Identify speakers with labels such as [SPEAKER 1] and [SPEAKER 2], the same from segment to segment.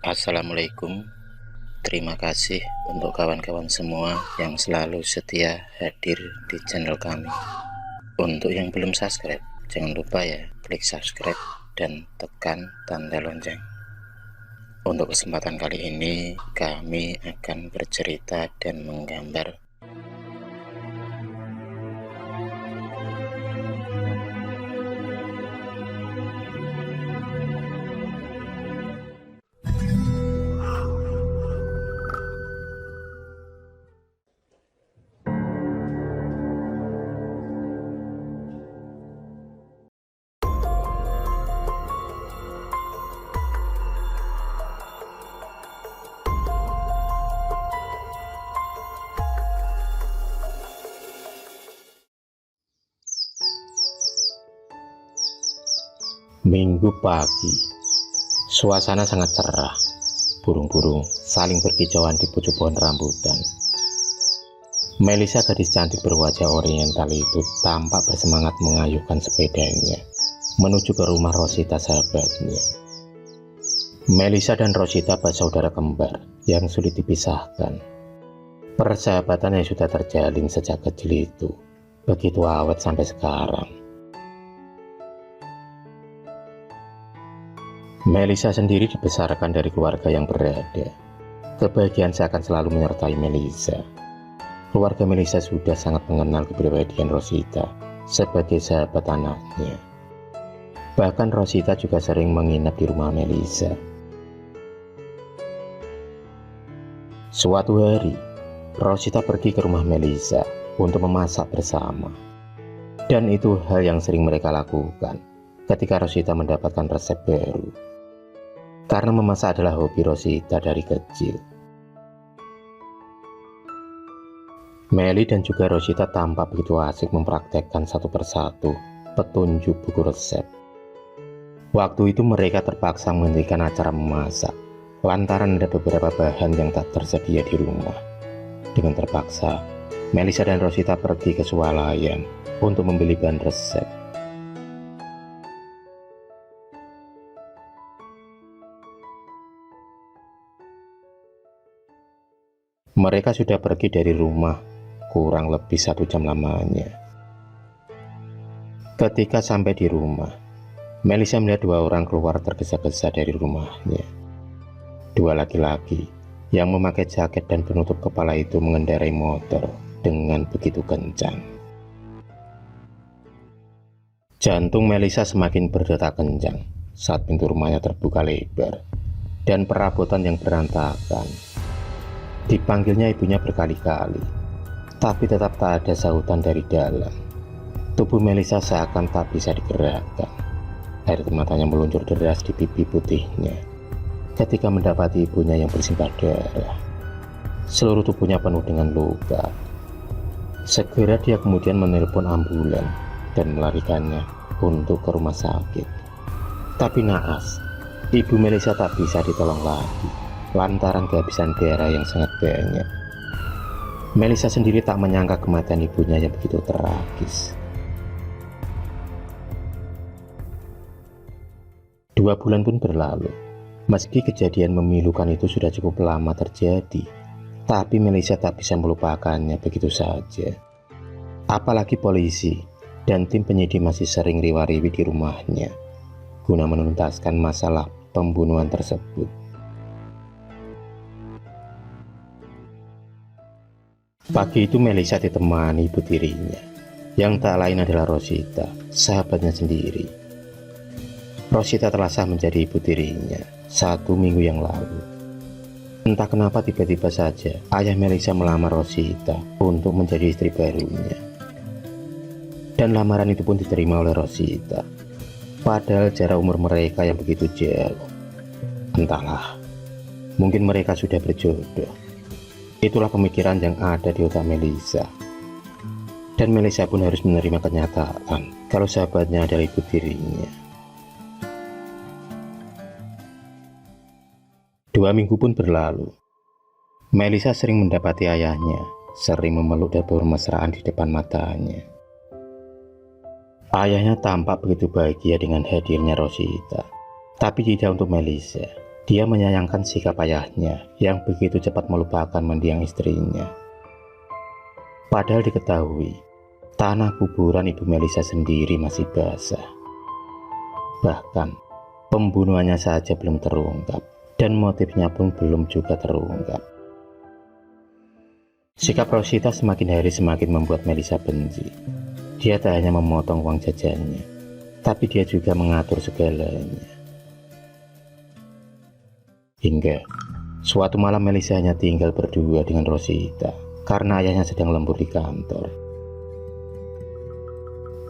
[SPEAKER 1] Assalamualaikum. Terima kasih untuk kawan-kawan semua yang selalu setia hadir di channel kami. Untuk yang belum subscribe, jangan lupa ya, klik subscribe dan tekan tanda lonceng. Untuk kesempatan kali ini, kami akan bercerita dan menggambar Minggu pagi. Suasana sangat cerah. Burung-burung saling berkicauan di pucuk pohon rambutan. Melisa, gadis cantik berwajah oriental itu, tampak bersemangat mengayuhkan sepedanya menuju ke rumah Rosita, sahabatnya. Melisa dan Rosita bersaudara kembar yang sulit dipisahkan. Persahabatan yang sudah terjalin sejak kecil itu begitu awet sampai sekarang. Melisa sendiri dibesarkan dari keluarga yang berada. Kebahagiaan seakan selalu menyertai Melisa. Keluarga Melisa sudah sangat mengenal kepribadian Rosita sebagai sahabat anaknya. Bahkan Rosita juga sering menginap di rumah Melisa. Suatu hari, Rosita pergi ke rumah Melisa untuk memasak bersama. Dan itu hal yang sering mereka lakukan ketika Rosita mendapatkan resep baru. Karena memasak adalah hobi Rosita dari kecil. Meli dan juga Rosita tampak begitu asik mempraktekkan satu persatu petunjuk buku resep. Waktu itu mereka terpaksa menghentikan acara memasak lantaran ada beberapa bahan yang tak tersedia di rumah. Dengan terpaksa, Melisa dan Rosita pergi ke swalayan untuk membeli bahan resep. Mereka sudah pergi dari rumah kurang lebih 1 jam lamanya. Ketika sampai di rumah, Melisa melihat 2 orang keluar tergesa-gesa dari rumahnya. 2 laki-laki yang memakai jaket dan penutup kepala itu mengendarai motor dengan begitu kencang. Jantung Melisa semakin berdetak kencang saat pintu rumahnya terbuka lebar dan perabotan yang berantakan. Dipanggilnya ibunya berkali-kali, tapi tetap tak ada sahutan dari dalam. Tubuh Melisa seakan tak bisa digerakkan. Air matanya meluncur deras di pipi putihnya ketika mendapati ibunya yang bersimbah darah. Seluruh tubuhnya penuh dengan luka. Segera dia kemudian menelpon ambulan dan melarikannya untuk ke rumah sakit. Tapi naas, ibu Melisa tak bisa ditolong lagi lantaran kehabisan darah yang sangat banyak. Melisa sendiri tak menyangka kematian ibunya yang begitu tragis. 2 bulan pun berlalu. Meski kejadian memilukan itu sudah cukup lama terjadi, tapi Melisa tak bisa melupakannya begitu saja. Apalagi polisi dan tim penyidik masih sering riwa-riwi di rumahnya guna menuntaskan masalah pembunuhan tersebut. Pagi itu Melisa ditemani ibu tirinya, yang tak lain adalah Rosita, sahabatnya sendiri. Rosita telah sah menjadi ibu tirinya 1 minggu yang lalu. Entah kenapa tiba-tiba saja ayah Melisa melamar Rosita untuk menjadi istri barunya. Dan lamaran itu pun diterima oleh Rosita, padahal jarak umur mereka yang begitu jauh. Entahlah, mungkin mereka sudah berjodoh. Itulah pemikiran yang ada di otak Melisa. Dan Melisa pun harus menerima kenyataan kalau sahabatnya adalah ibu tirinya. 2 minggu pun berlalu. Melisa sering mendapati ayahnya, sering memeluk dan bermesraan di depan matanya. Ayahnya tampak begitu bahagia dengan hadirnya Rosita, tapi tidak untuk Melisa. Dia menyayangkan sikap ayahnya yang begitu cepat melupakan mendiang istrinya. Padahal diketahui, tanah kuburan Ibu Melisa sendiri masih basah. Bahkan, pembunuhannya saja belum terungkap, dan motifnya pun belum juga terungkap. Sikap Rosita semakin hari semakin membuat Melisa benci. Dia tak hanya memotong uang jajannya, tapi dia juga mengatur segalanya. Hingga suatu malam Melisa hanya tinggal berdua dengan Rosita karena ayahnya sedang lembur di kantor.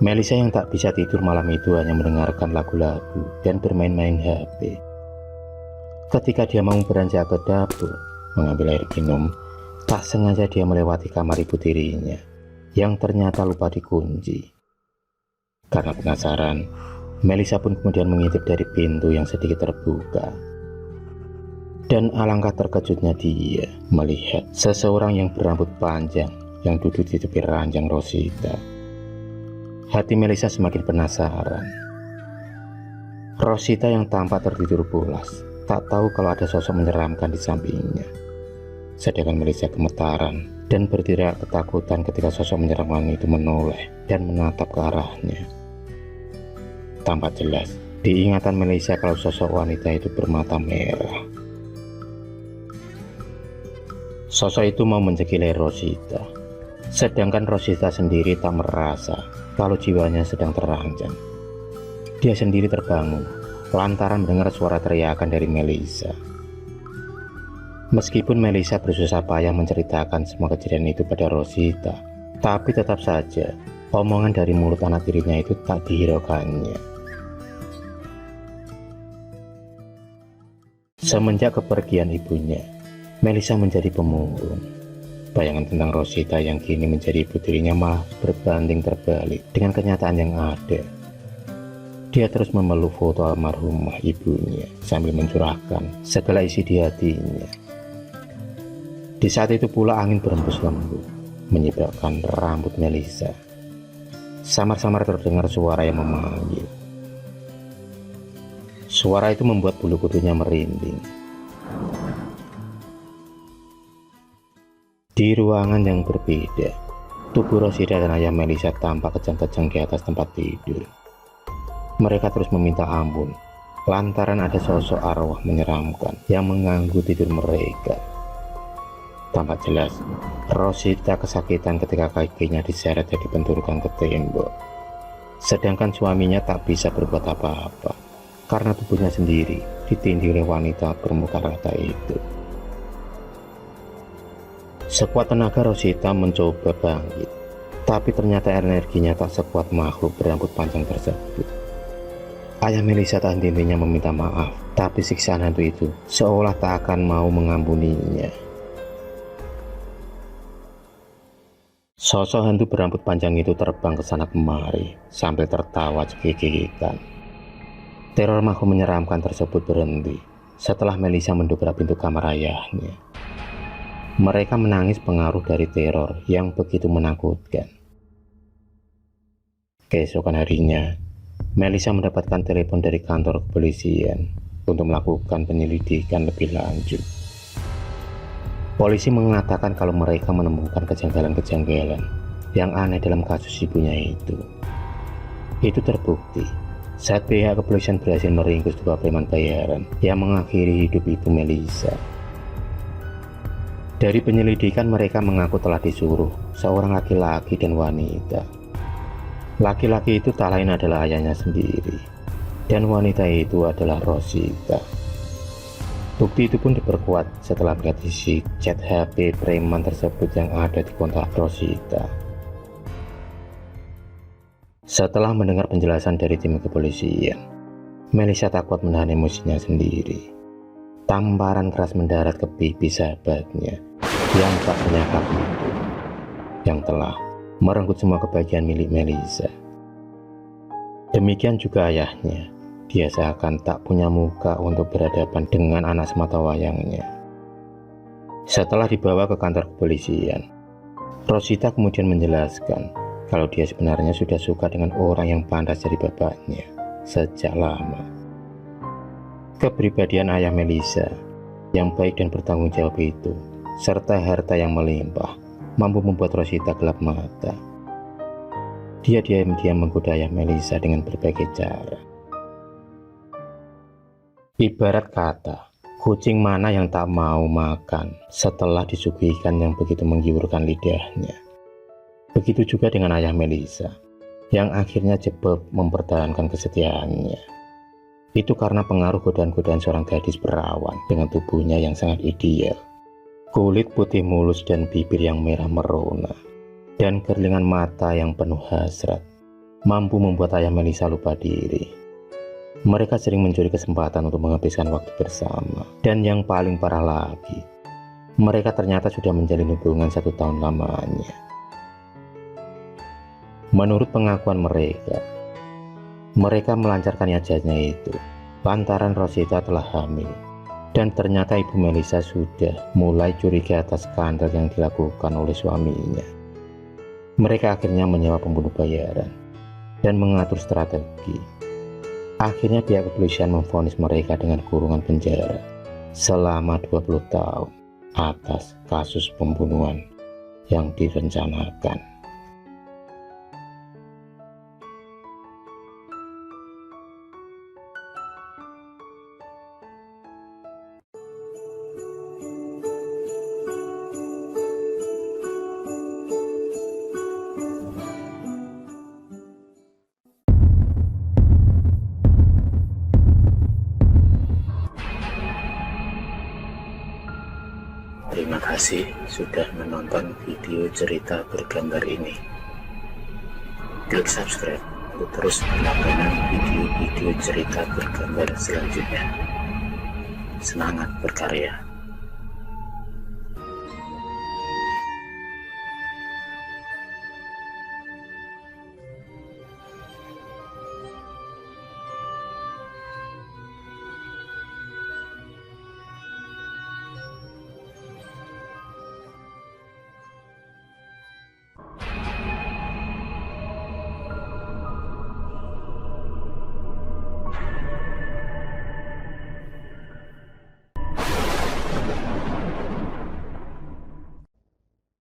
[SPEAKER 1] Melisa yang tak bisa tidur malam itu hanya mendengarkan lagu-lagu dan bermain-main HP. Ketika dia mau beranjak ke dapur mengambil air minum, tak sengaja dia melewati kamar ibu tirinya yang ternyata lupa dikunci. Karena penasaran, Melisa pun kemudian mengintip dari pintu yang sedikit terbuka. Dan alangkah terkejutnya dia melihat seseorang yang berambut panjang yang duduk di tepi ranjang Rosita. Hati Melisa semakin penasaran. Rosita yang tampak tertidur pulas, tak tahu kalau ada sosok menyeramkan di sampingnya. Sedangkan Melisa gemetaran dan berteriak ketakutan ketika sosok menyeramkan itu menoleh dan menatap ke arahnya. Tampak jelas diingatan Melisa kalau sosok wanita itu bermata merah. Sosok itu mau mencekik leher Rosita, sedangkan Rosita sendiri tak merasa kalau jiwanya sedang terancam. Dia sendiri terbangun lantaran mendengar suara teriakan dari Melisa. Meskipun Melisa bersusah payah menceritakan semua kejadian itu pada Rosita, tapi tetap saja omongan dari mulut anak tirinya itu tak dihiraukannya. Semenjak kepergian ibunya, Melisa menjadi pemurung. Bayangan tentang Rosita yang kini menjadi ibu tirinya malah berbanding terbalik dengan kenyataan yang ada. Dia terus memeluk foto almarhumah ibunya sambil mencurahkan segala isi di hatinya. Di saat itu pula angin berembus lembut, menyebabkan rambut Melisa. Samar-samar terdengar suara yang memanggil. Suara itu membuat bulu kudunya merinding. Di ruangan yang berbeda, tubuh Rosita dan ayah Melisa tampak kejang-kejang di atas tempat tidur. Mereka terus meminta ampun, lantaran ada sosok arwah menyeramkan yang mengganggu tidur mereka. Tampak jelas, Rosita kesakitan ketika kakinya diseret dan dibenturkan ke tembok. Sedangkan suaminya tak bisa berbuat apa-apa, karena tubuhnya sendiri ditindih oleh wanita bermuka rata itu. Sekuat tenaga Rosita mencoba bangkit, tapi ternyata energinya tak sekuat makhluk berambut panjang tersebut. Ayah Melisa tak henti-hentinya meminta maaf, tapi siksaan hantu itu seolah tak akan mau mengampuninya. Sosok hantu berambut panjang itu terbang ke sana kemari sambil tertawa cekik-cekikan. Teror makhluk menyeramkan tersebut berhenti setelah Melisa mendobrak pintu kamar ayahnya. Mereka menangis pengaruh dari teror yang begitu menakutkan. Keesokan harinya, Melisa mendapatkan telepon dari kantor kepolisian untuk melakukan penyelidikan lebih lanjut. Polisi mengatakan kalau mereka menemukan kejanggalan-kejanggalan yang aneh dalam kasus ibunya itu. Itu terbukti saat pihak kepolisian berhasil meringkus dua preman bayaran yang mengakhiri hidup ibu Melisa. Dari penyelidikan mereka mengaku telah disuruh seorang laki-laki dan wanita. Laki-laki itu tak lain adalah ayahnya sendiri, dan wanita itu adalah Rosita. Bukti itu pun diperkuat setelah melihat isi chat HP preman tersebut yang ada di kontak Rosita. Setelah mendengar penjelasan dari tim kepolisian, Melisa tak kuat menahan emosinya sendiri. Tamparan keras mendarat ke pipi sahabatnya yang tak menyangka itu, yang telah merenggut semua kebahagiaan milik Melisa. Demikian juga ayahnya, dia seakan tak punya muka untuk berhadapan dengan anak semata wayangnya. Setelah dibawa ke kantor kepolisian, Rosita kemudian menjelaskan kalau dia sebenarnya sudah suka dengan orang yang pantas jadi bapaknya sejak lama. Kepribadian ayah Melissa yang baik dan bertanggung jawab itu, serta harta yang melimpah, mampu membuat Rosita gelap mata. Dia diam-diam menggoda ayah Melissa dengan berbagai cara. Ibarat kata, kucing mana yang tak mau makan setelah disuguhkan yang begitu menggiurkan lidahnya. Begitu juga dengan ayah Melissa, yang akhirnya jebol mempertahankan kesetiaannya. Itu karena pengaruh godaan-godaan seorang gadis perawan dengan tubuhnya yang sangat ideal. Kulit putih mulus dan bibir yang merah merona, dan kerlingan mata yang penuh hasrat, mampu membuat ayah Melissa lupa diri. Mereka sering mencuri kesempatan untuk menghabiskan waktu bersama. Dan yang paling parah lagi, mereka ternyata sudah menjalin hubungan 1 tahun lamanya. Menurut pengakuan mereka melancarkan niatnya itu lantaran Rosita telah hamil, dan ternyata ibu Melissa sudah mulai curiga atas skandal yang dilakukan oleh suaminya. Mereka akhirnya menyewa pembunuh bayaran dan mengatur strategi. Akhirnya pihak kepolisian memvonis mereka dengan kurungan penjara selama 20 tahun atas kasus pembunuhan yang direncanakan. Terima kasih sudah menonton video cerita bergambar ini. Klik subscribe untuk terus mendapatkan video-video cerita bergambar selanjutnya. Semangat berkarya.